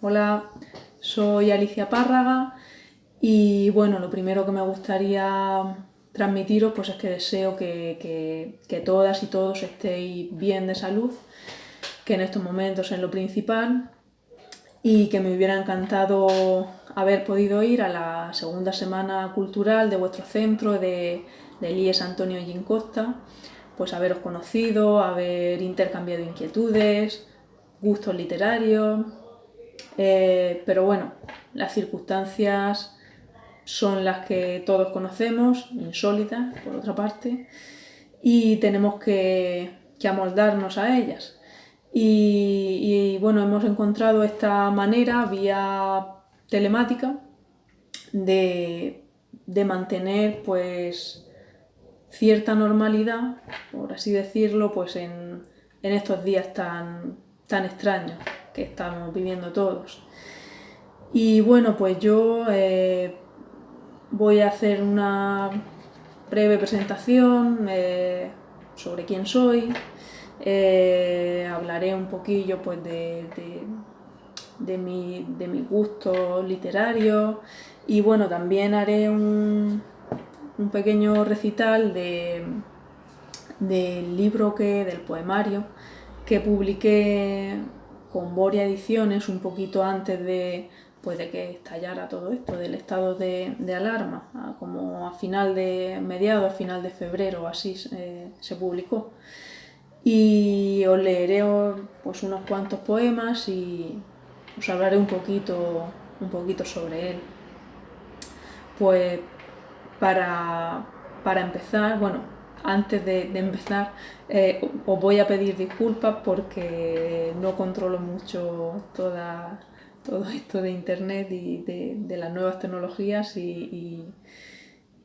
Hola, soy Alicia Párraga y bueno, lo primero que me gustaría transmitiros pues es que deseo que todas y todos estéis bien de salud, que en estos momentos es lo principal y que me hubiera encantado haber podido ir a la segunda semana cultural de vuestro centro del IES Antonio Gin Costa, pues haberos conocido, haber intercambiado inquietudes, gustos literarios, pero bueno, las circunstancias son las que todos conocemos, insólitas por otra parte, y tenemos que amoldarnos a ellas. Y bueno, hemos encontrado esta manera vía telemática de mantener pues cierta normalidad, por así decirlo, pues en estos días tan extraños que estamos viviendo todos. Y bueno, pues yo voy a hacer una breve presentación sobre quién soy. Hablaré un poquillo pues de mi gusto literario y bueno, también haré un pequeño recital del libro del poemario que publiqué con Boria Ediciones un poquito antes pues de que estallara todo esto del estado de alarma, como a final final de febrero así se publicó. Y os leeré pues unos cuantos poemas y os hablaré un poquito sobre él. Pues para empezar, bueno, antes de empezar, os voy a pedir disculpas porque no controlo mucho todo esto de internet y de las nuevas tecnologías y,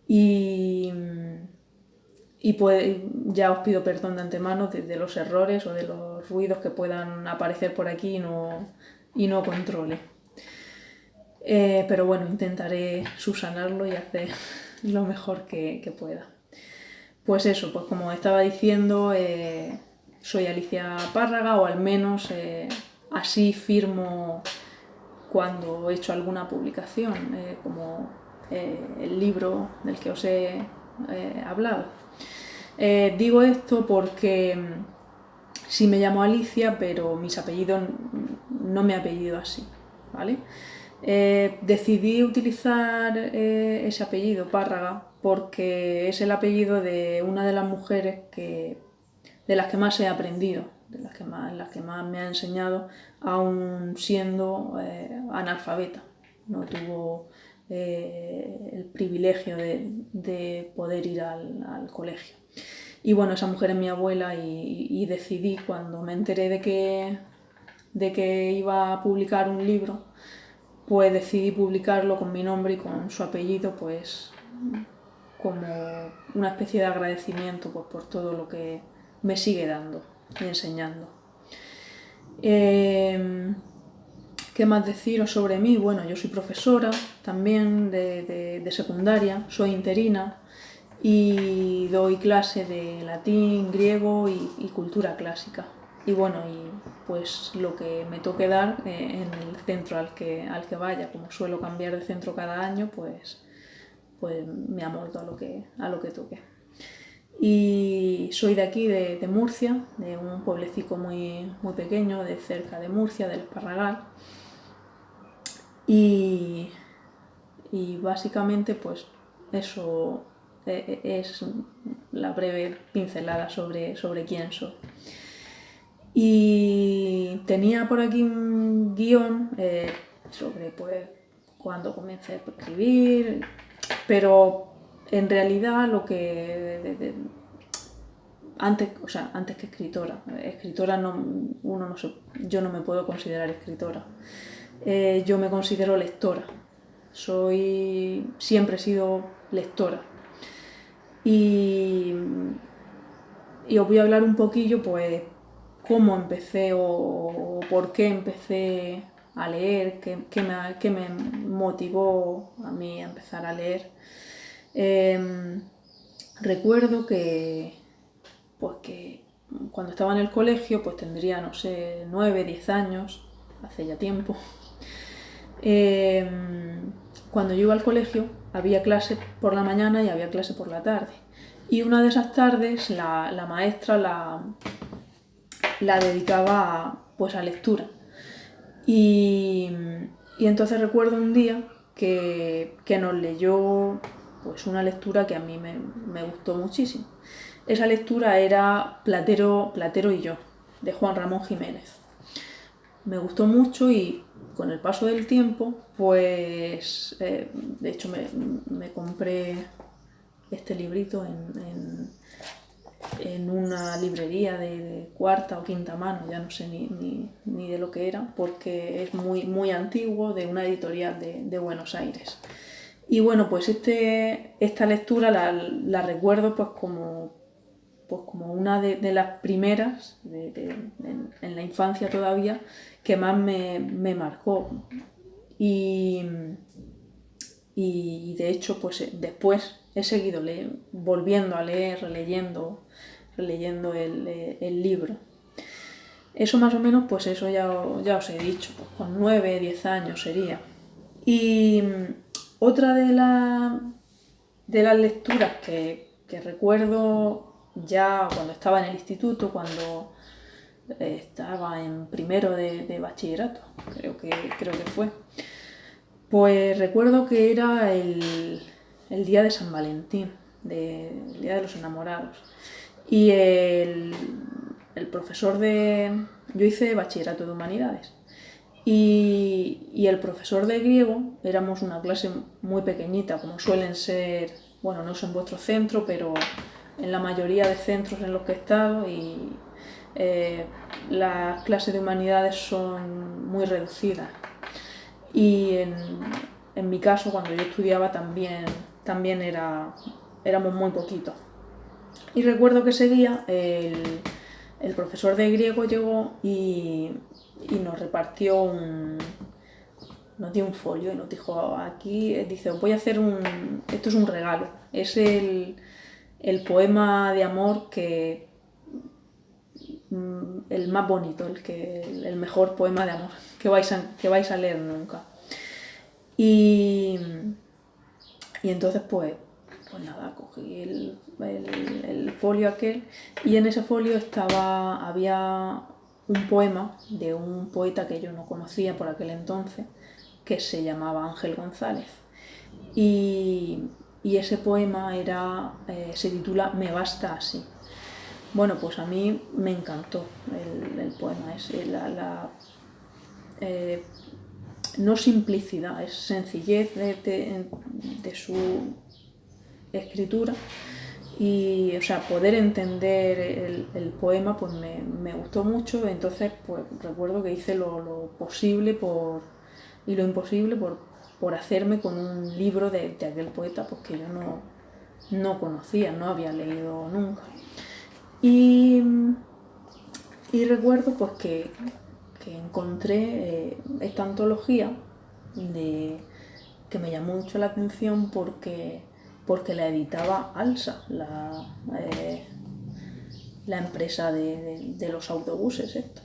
y pues ya os pido perdón de antemano de los errores o de los ruidos que puedan aparecer por aquí y no controle. Pero bueno, intentaré subsanarlo y hacer lo mejor que pueda. Pues eso, pues como estaba diciendo, soy Alicia Párraga, o al menos así firmo cuando he hecho alguna publicación, como el libro del que os he hablado. Digo esto porque sí me llamo Alicia, pero mis apellidos no me apellido así, ¿vale? Decidí utilizar ese apellido, Párraga, porque es el apellido de una de las mujeres de las que más he aprendido, las que más me ha enseñado, aún siendo analfabeta. No tuvo el privilegio de poder ir al colegio. Y bueno, esa mujer es mi abuela y decidí, cuando me enteré de que iba a publicar un libro, pues decidí publicarlo con mi nombre y con su apellido, pues como una especie de agradecimiento pues, por todo lo que me sigue dando y enseñando. ¿Qué más deciros sobre mí? Bueno, yo soy profesora también de secundaria, soy interina y doy clase de latín, griego y cultura clásica. Y bueno, y pues lo que me toque dar en el centro al que vaya, como suelo cambiar de centro cada año, pues me amoldo a lo que toque. Y soy de aquí, de Murcia, de un pueblecito muy pequeño, de cerca de Murcia, del Esparragal. Y básicamente pues eso es la breve pincelada sobre quién soy. Y tenía por aquí un guión sobre pues cuando comencé a escribir, pero en realidad lo que antes que escritora yo no me puedo considerar escritora. Yo me considero lectora. Siempre he sido lectora. Y, os voy a hablar un poquillo, pues, cómo empecé o por qué empecé a leer, qué me motivó a mí a empezar a leer. Recuerdo pues que cuando estaba en el colegio, pues tendría, no sé, 9, 10 años, hace ya tiempo, Cuando yo iba al colegio había clase por la mañana y había clase por la tarde. Y una de esas tardes la maestra la dedicaba pues a lectura. Y entonces recuerdo un día que nos leyó pues una lectura que a mí me gustó muchísimo. Esa lectura era Platero y yo, de Juan Ramón Jiménez. Me gustó mucho y con el paso del tiempo, pues de hecho me compré este librito en una librería de cuarta o quinta mano, ya no sé ni de lo que era, porque es muy antiguo, de una editorial de Buenos Aires. Y bueno, pues esta lectura la recuerdo pues como una de las primeras, en la infancia todavía, que más me marcó. Y de hecho, pues después he seguido volviendo a leer, releyendo el libro. Eso más o menos, pues eso ya os he dicho, pues con 9, 10 años sería. Y otra de las lecturas que recuerdo ya cuando estaba en el instituto, cuando estaba en primero de bachillerato, creo que fue, pues recuerdo que era el día de San Valentín, el día de los enamorados. Y el profesor yo hice bachillerato de humanidades. Y el profesor de griego, éramos una clase muy pequeñita, como suelen ser, bueno, no sé en vuestro centro, pero en la mayoría de centros en los que he estado, y las clases de humanidades son muy reducidas. Y en mi caso, cuando yo estudiaba, también éramos muy poquitos. Y recuerdo que ese día el profesor de griego llegó y nos repartió nos dio un folio y nos dijo, aquí, dice, os voy a hacer esto es un regalo, es el poema de amor el más bonito, el mejor poema de amor que vais a leer nunca. Y entonces pues nada, cogí el folio aquel, y en ese folio había un poema de un poeta que yo no conocía por aquel entonces, que se llamaba Ángel González. Y ese poema se titula Me basta así. Bueno, pues a mí me encantó el poema, no simplicidad, es sencillez de su escritura, y o sea, poder entender el poema pues me gustó mucho. Entonces pues recuerdo que hice lo posible y lo imposible por hacerme con un libro de aquel poeta pues que yo no conocía, no había leído nunca. Y recuerdo pues que encontré esta antología que me llamó mucho la atención porque la editaba Alsa, la empresa de los autobuses esto.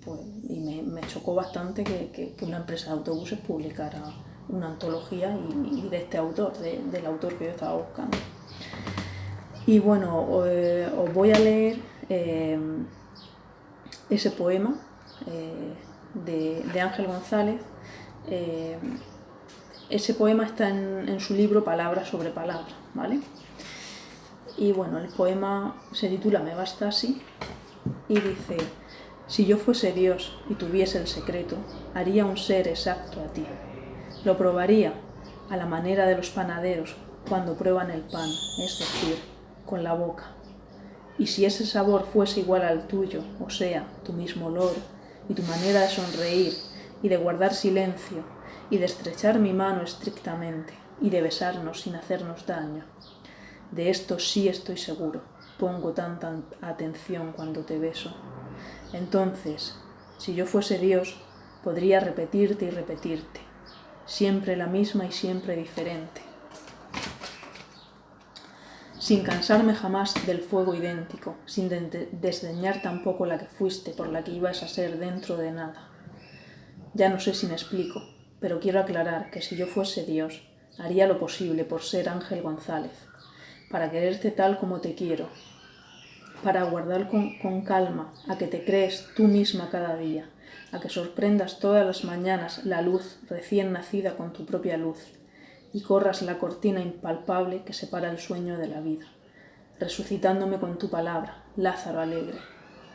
Pues, y me chocó bastante que una empresa de autobuses publicara una antología y de este autor, del autor que yo estaba buscando. Y bueno, os voy a leer ese poema de Ángel González. Ese poema está en su libro Palabra sobre Palabra, ¿vale? Y bueno, el poema se titula Me basta así y dice: si yo fuese Dios y tuviese el secreto, haría un ser exacto a ti. Lo probaría a la manera de los panaderos cuando prueban el pan, es decir, con la boca. Y si ese sabor fuese igual al tuyo, o sea, tu mismo olor y tu manera de sonreír y de guardar silencio y de estrechar mi mano estrictamente y de besarnos sin hacernos daño. De esto sí estoy seguro, pongo tanta atención cuando te beso. Entonces, si yo fuese Dios, podría repetirte y repetirte, siempre la misma y siempre diferente, sin cansarme jamás del fuego idéntico, sin desdeñar tampoco la que fuiste, por la que ibas a ser dentro de nada. Ya no sé si me explico, pero quiero aclarar que si yo fuese Dios, haría lo posible por ser Ángel González, para quererte tal como te quiero, para aguardar con calma a que te crees tú misma cada día, a que sorprendas todas las mañanas la luz recién nacida con tu propia luz y corras la cortina impalpable que separa el sueño de la vida, resucitándome con tu palabra, Lázaro alegre.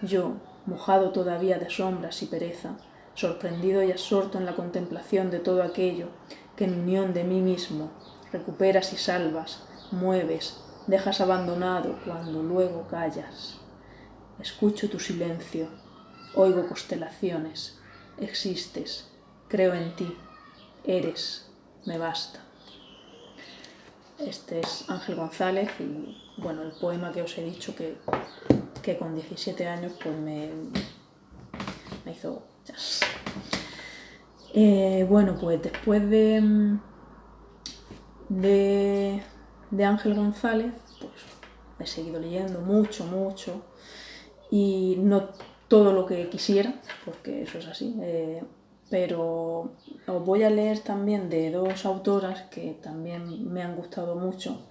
Yo, mojado todavía de sombras y pereza, sorprendido y absorto en la contemplación de todo aquello que en unión de mí mismo recuperas y salvas, mueves, dejas abandonado cuando luego callas. Escucho tu silencio, oigo constelaciones, existes, creo en ti, eres, me basta. Este es Ángel González y bueno, el poema que os he dicho que con 17 años pues me hizo jazz. Bueno, pues después de Ángel González, pues he seguido leyendo mucho y no todo lo que quisiera, porque eso es así, pero os voy a leer también de dos autoras que también me han gustado mucho.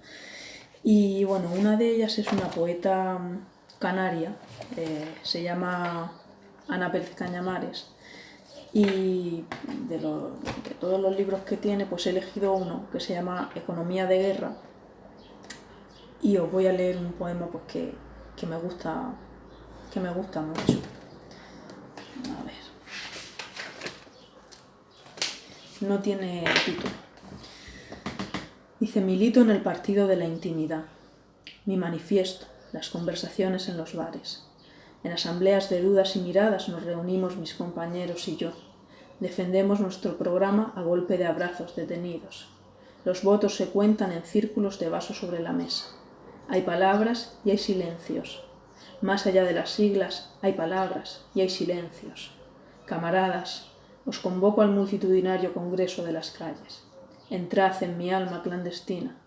Y bueno, una de ellas es una poeta canaria, se llama Ana Pérez Cañamares, y de todos los libros que tiene, pues he elegido uno que se llama Economía de Guerra, y os voy a leer un poema pues que me gusta mucho. A ver. No tiene título. Dice: milito en el partido de la intimidad. Mi manifiesto, las conversaciones en los bares. En asambleas de dudas y miradas nos reunimos mis compañeros y yo. Defendemos nuestro programa a golpe de abrazos detenidos. Los votos se cuentan en círculos de vasos sobre la mesa. Hay palabras y hay silencios. Más allá de las siglas, hay palabras y hay silencios. Camaradas, os convoco al multitudinario congreso de las calles. Entrad en mi alma clandestina.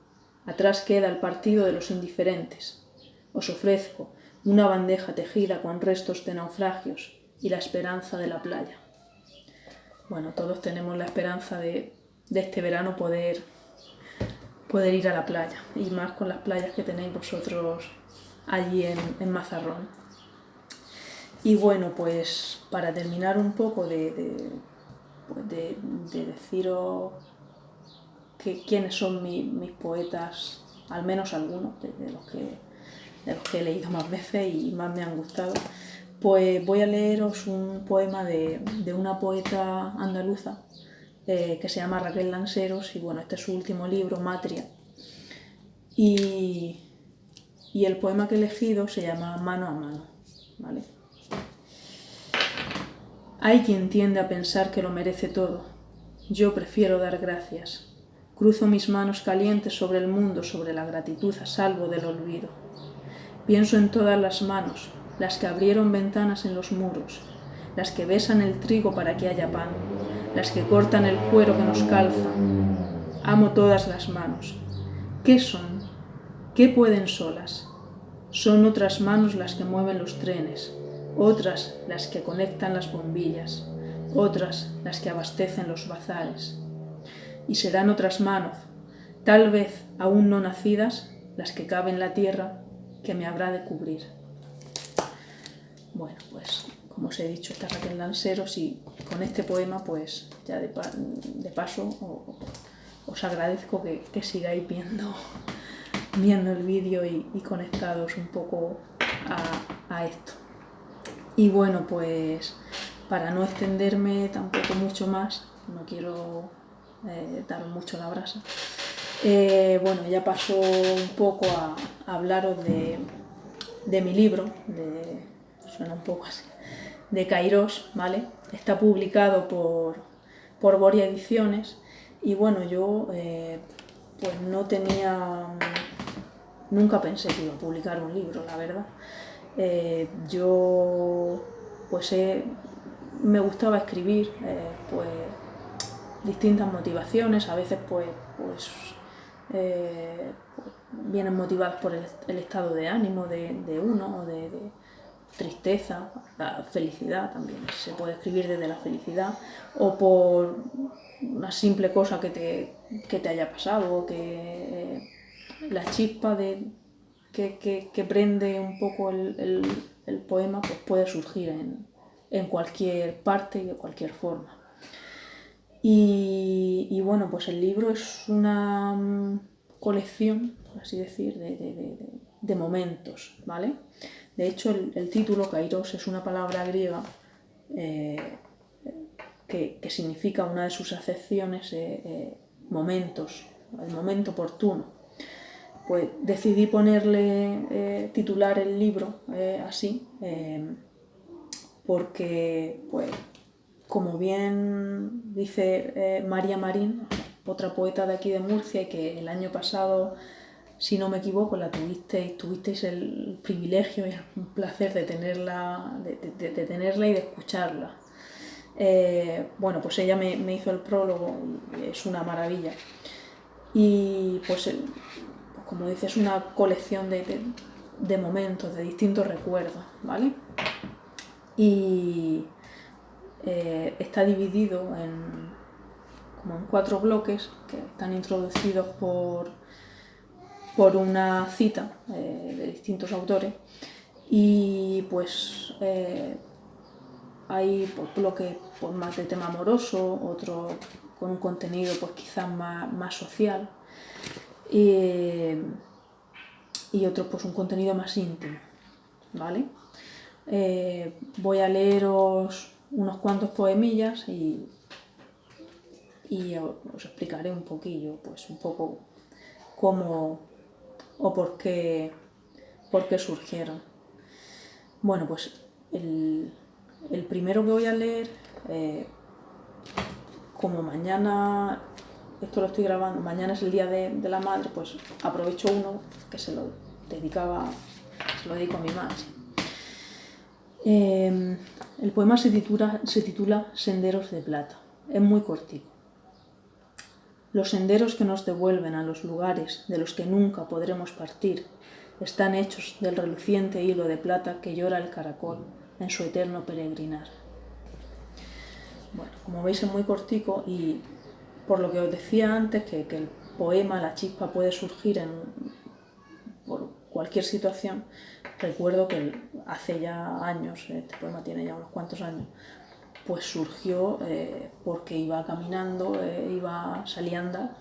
Atrás queda el partido de los indiferentes. Os ofrezco una bandeja tejida con restos de naufragios y la esperanza de la playa. Bueno, todos tenemos la esperanza de este verano poder ir a la playa, y más con las playas que tenéis vosotros allí en Mazarrón. Y bueno, pues para terminar un poco de deciros quiénes son mis poetas, al menos algunos de los que he leído más veces y más me han gustado, pues voy a leeros un poema de una poeta andaluza que se llama Raquel Lanceros, y bueno, este es su último libro, Matria, y el poema que he elegido se llama Mano a mano, ¿vale? Hay quien tiende a pensar que lo merece todo. Yo prefiero dar gracias. Cruzo mis manos calientes sobre el mundo, sobre la gratitud a salvo del olvido. Pienso en todas las manos, las que abrieron ventanas en los muros, las que besan el trigo para que haya pan, las que cortan el cuero que nos calza. Amo todas las manos. ¿Qué son? ¿Qué pueden solas? Son otras manos las que mueven los trenes, otras las que conectan las bombillas, otras las que abastecen los bazares. Y serán otras manos, tal vez aún no nacidas, las que caven la tierra que me habrá de cubrir. Bueno, pues como os he dicho, está Raquel Lanceros, y con este poema pues ya de paso os agradezco que sigáis viendo el vídeo y conectados un poco a esto. Y bueno, pues para no extenderme tampoco mucho más, no quiero daros mucho la brasa, bueno, ya paso un poco a hablaros de mi libro, suena un poco así, de Kairos, ¿vale? Está publicado por Boria Ediciones, y bueno, yo pues nunca pensé que iba a publicar un libro, la verdad. Yo pues me gustaba escribir, pues distintas motivaciones, a veces pues vienen motivadas por el estado de ánimo de uno, o tristeza, la felicidad también, se puede escribir desde la felicidad, o por una simple cosa que te haya pasado, o que la chispa que prende un poco el poema pues puede surgir en cualquier parte y de cualquier forma. Y bueno, pues el libro es una colección, por así decir, de momentos, ¿vale? De hecho, el título, kairos, es una palabra griega que significa una de sus acepciones, momentos, el momento oportuno. Pues decidí titular el libro así, porque, pues, como bien dice María Marín, otra poeta de aquí de Murcia, y que el año pasado, si no me equivoco, tuvisteis el privilegio y el placer de tenerla y de escucharla. Bueno, pues ella me hizo el prólogo y es una maravilla. Y pues como dices, es una colección de momentos, de distintos recuerdos, ¿vale? Y está dividido como en 4 bloques que están introducidos por una cita de distintos autores, y pues hay bloques pues, más de tema amoroso, otro con un contenido pues quizás más social, y otro pues un contenido más íntimo, ¿vale? Voy a leeros unos cuantos poemillas y os explicaré un poquillo, pues un poco cómo o por qué surgieron. Bueno, pues el primero que voy a leer, como mañana, esto lo estoy grabando, mañana es el Día de la Madre, pues aprovecho uno que se lo dedico a mi madre. El poema se titula Senderos de plata. Es muy cortito. Los senderos que nos devuelven a los lugares de los que nunca podremos partir están hechos del reluciente hilo de plata que llora el caracol en su eterno peregrinar. Bueno, como veis es muy cortico, y por lo que os decía antes, que el poema, la chispa, puede surgir por cualquier situación. Recuerdo que hace ya años, este poema tiene ya unos cuantos años, pues surgió porque iba caminando, salí a andar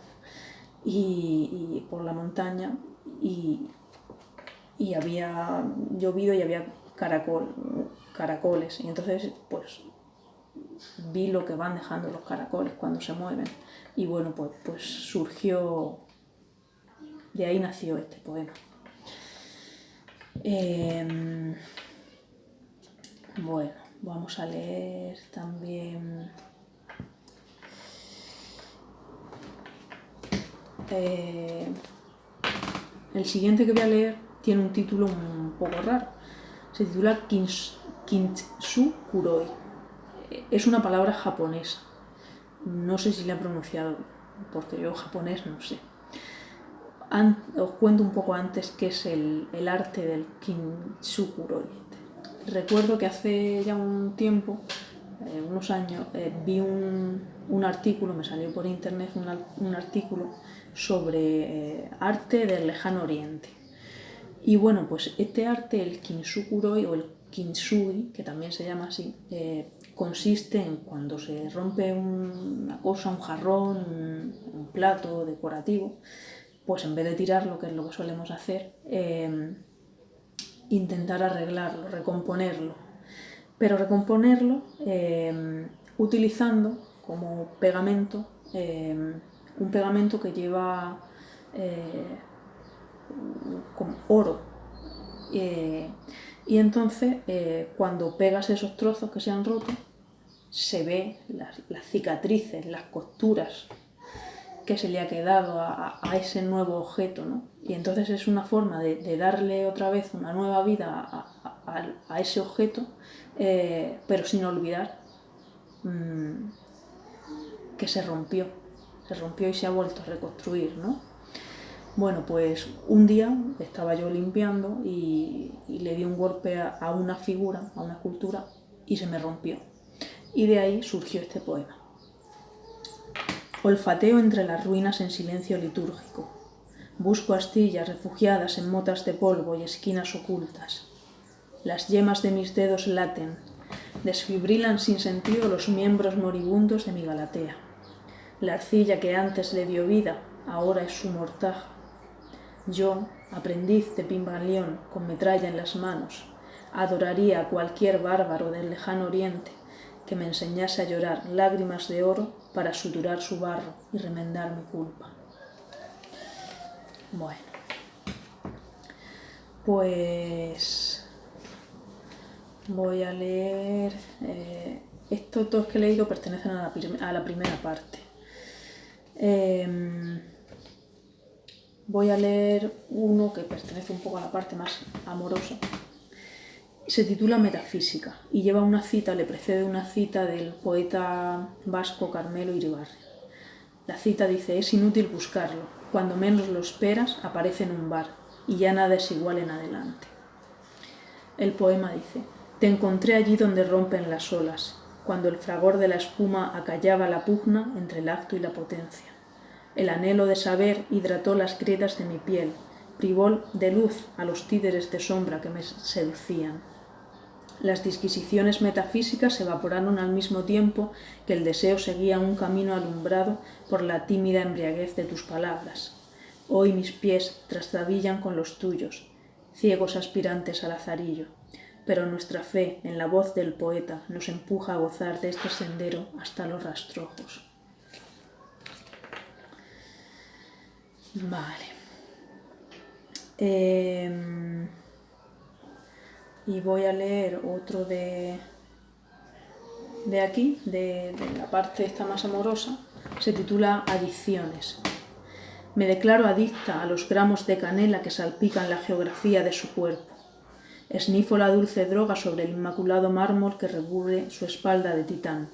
y por la montaña, y había llovido y había caracoles, y entonces pues vi lo que van dejando los caracoles cuando se mueven, y bueno, pues surgió, de ahí nació este poema. Bueno, vamos a leer también el siguiente que voy a leer tiene un título un poco raro. Se titula Kintsukuroi. Es una palabra japonesa. No sé si la he pronunciado, porque yo japonés no sé. Os cuento un poco antes qué es el arte del Kintsukuroi. Recuerdo que hace ya un tiempo, unos años, vi un artículo, me salió por internet un artículo sobre arte del lejano oriente. Y bueno, pues este arte, el Kintsukuroi o el Kintsugi, que también se llama así, consiste en cuando se rompe una cosa, un jarrón, un plato decorativo, pues en vez de tirarlo, que es lo que solemos hacer, intentar arreglarlo, recomponerlo. Pero recomponerlo utilizando como pegamento un pegamento que lleva con oro. Y entonces cuando pegas esos trozos que se han roto, se ve las cicatrices, las costuras que se le ha quedado a ese nuevo objeto, ¿no? Y entonces es una forma de darle otra vez una nueva vida a ese objeto, pero sin olvidar que se rompió y se ha vuelto a reconstruir, ¿no? Bueno, pues un día estaba yo limpiando y le di un golpe a una figura, a una escultura, y se me rompió. Y de ahí surgió este poema. Olfateo entre las ruinas en silencio litúrgico. Busco astillas refugiadas en motas de polvo y esquinas ocultas. Las yemas de mis dedos laten, desfibrilan sin sentido los miembros moribundos de mi Galatea. La arcilla que antes le dio vida, ahora es su mortaja. Yo, aprendiz de Pimbalión con metralla en las manos, adoraría a cualquier bárbaro del lejano oriente que me enseñase a llorar lágrimas de oro para suturar su barro y remendar mi culpa. Bueno, pues voy a leer... estos dos que he leído pertenecen a la primera parte. Voy a leer uno que pertenece un poco a la parte más amorosa. Se titula Metafísica y lleva una cita, le precede una cita del poeta vasco Carmelo Iribarren. La cita dice: es inútil buscarlo, cuando menos lo esperas aparece en un bar y ya nada es igual en adelante. El poema dice: te encontré allí donde rompen las olas, cuando el fragor de la espuma acallaba la pugna entre el acto y la potencia. El anhelo de saber hidrató las grietas de mi piel, privó de luz a los títeres de sombra que me seducían. Las disquisiciones metafísicas se evaporaron al mismo tiempo que el deseo seguía un camino alumbrado por la tímida embriaguez de tus palabras. Hoy mis pies trastabillan con los tuyos, ciegos aspirantes al azarillo, pero nuestra fe en la voz del poeta nos empuja a gozar de este sendero hasta los rastrojos. Vale. Y voy a leer otro de aquí, de la parte esta más amorosa. Se titula Adicciones. Me declaro adicta a los gramos de canela que salpican la geografía de su cuerpo. Esnifo la dulce droga sobre el inmaculado mármol que recubre su espalda de titán.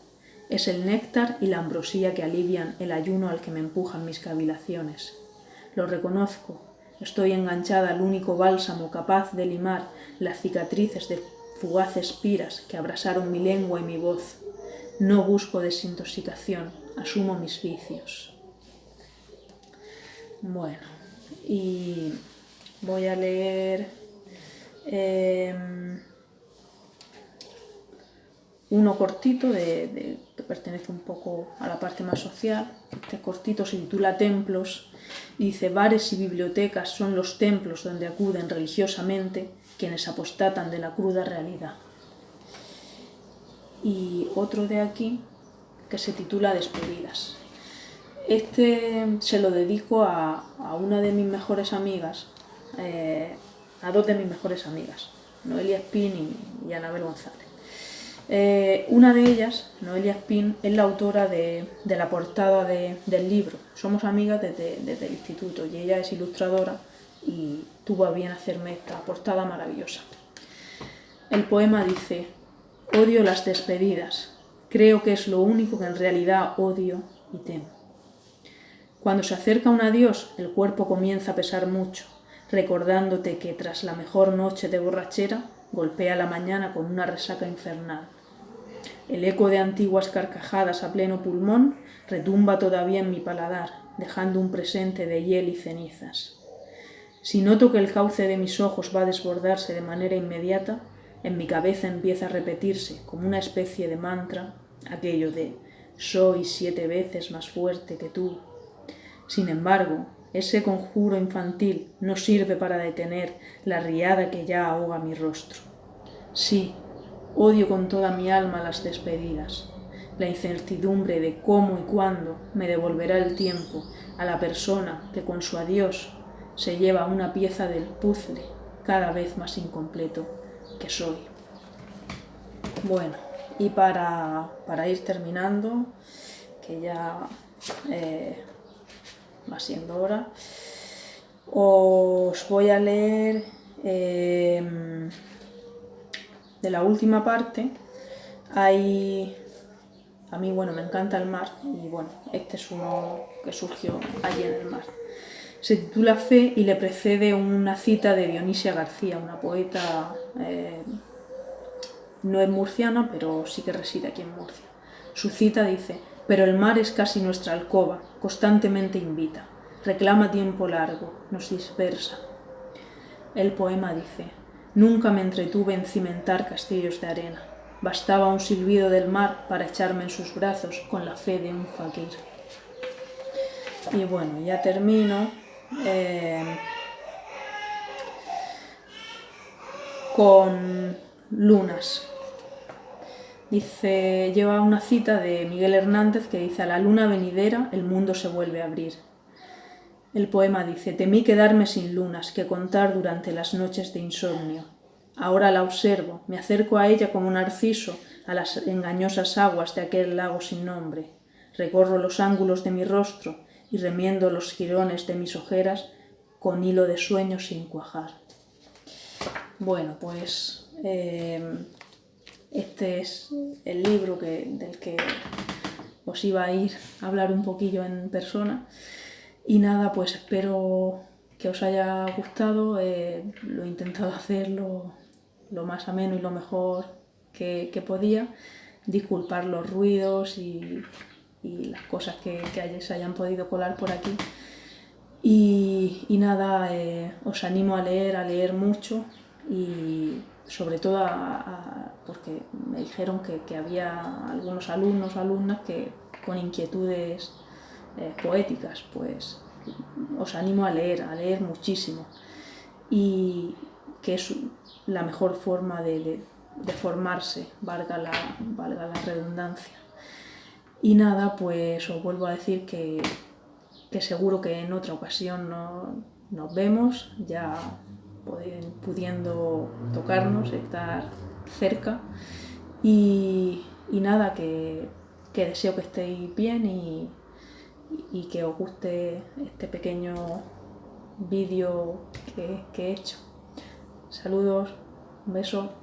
Es el néctar y la ambrosía que alivian el ayuno al que me empujan mis cavilaciones. Lo reconozco, estoy enganchada al único bálsamo capaz de limar las cicatrices de fugaces piras que abrasaron mi lengua y mi voz. No busco desintoxicación, asumo mis vicios. Bueno, y voy a leer uno cortito que pertenece un poco a la parte más social. Este cortito se titula Templos y dice: bares y bibliotecas son los templos donde acuden religiosamente quienes apostatan de la cruda realidad. Y otro de aquí que se titula Despedidas. Este se lo dedico a una de mis mejores amigas, a dos de mis mejores amigas, Noelia Espín y Anabel González. Una de ellas, Noelia Espín, es la autora de la portada del libro. Somos amigas desde el instituto y ella es ilustradora y tuvo a bien hacerme esta portada maravillosa. El poema dice: odio las despedidas, creo que es lo único que en realidad odio y temo. Cuando se acerca un adiós, el cuerpo comienza a pesar mucho, recordándote que tras la mejor noche de borrachera, golpea la mañana con una resaca infernal. El eco de antiguas carcajadas a pleno pulmón retumba todavía en mi paladar, dejando un presente de hiel y cenizas. Si noto que el cauce de mis ojos va a desbordarse de manera inmediata, en mi cabeza empieza a repetirse, como una especie de mantra, aquello de «soy 7 veces más fuerte que tú». Sin embargo, ese conjuro infantil no sirve para detener la riada que ya ahoga mi rostro. Sí, odio con toda mi alma las despedidas, la incertidumbre de cómo y cuándo me devolverá el tiempo a la persona que con su adiós se lleva una pieza del puzzle cada vez más incompleto que soy. Bueno, y para ir terminando, que ya va siendo hora, os voy a leer de la última parte. A mí, me encanta el mar y este es uno que surgió allí en el mar. Se titula Fe y le precede una cita de Dionisia García, una poeta, no es murciana, pero sí que reside aquí en Murcia. Su cita dice: «Pero el mar es casi nuestra alcoba, constantemente invita, reclama tiempo largo, nos dispersa». El poema dice: «Nunca me entretuve en cimentar castillos de arena. Bastaba un silbido del mar para echarme en sus brazos con la fe de un faquir». Y bueno, ya termino con Lunas. Dice, lleva una cita de Miguel Hernández que dice: «A la luna venidera el mundo se vuelve a abrir». El poema dice: «Temí quedarme sin lunas que contar durante las noches de insomnio. Ahora la observo, me acerco a ella como narciso a las engañosas aguas de aquel lago sin nombre. Recorro los ángulos de mi rostro y remiendo los jirones de mis ojeras con hilo de sueño sin cuajar». Bueno, pues este es el libro del que os iba a ir a hablar un poquillo en persona. Y nada, pues espero que os haya gustado. Lo he intentado hacerlo lo más ameno y lo mejor que podía. Disculpar los ruidos y las cosas que se hayan podido colar por aquí. Y nada, os animo a leer mucho, y sobre todo porque me dijeron que había algunos alumnos o alumnas que con inquietudes poéticas, pues os animo a leer muchísimo, y que es la mejor forma de formarse, valga la redundancia. Y nada, pues os vuelvo a decir que seguro que en otra ocasión nos vemos, ya pudiendo tocarnos, estar cerca. Y nada, que deseo que estéis bien y que os guste este pequeño vídeo que he hecho. Saludos, un beso.